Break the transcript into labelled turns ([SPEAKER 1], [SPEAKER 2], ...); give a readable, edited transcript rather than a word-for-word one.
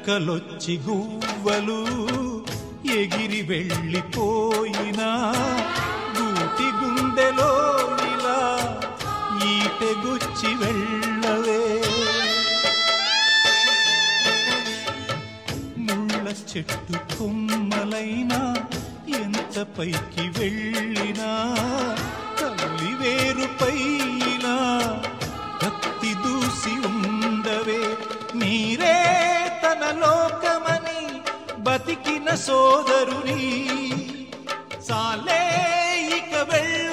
[SPEAKER 1] రెక్కలొచ్చి గువ్వలు ఎగిరి వెళ్ళిపోయినా గూటి గుండెలో ఇలా ఈటెగుచ్చి వెళ్ళవే. ముళ్ళ చెట్టు కొమ్మలైనా ఎంత పైకి వెళ్ళినా తల్లి వేరుపై ఇలా కత్తి దూసి ఉండవే. నీరే తన లోకమని బతికిన సోదరుని సాలే ఇక వెళ్ళ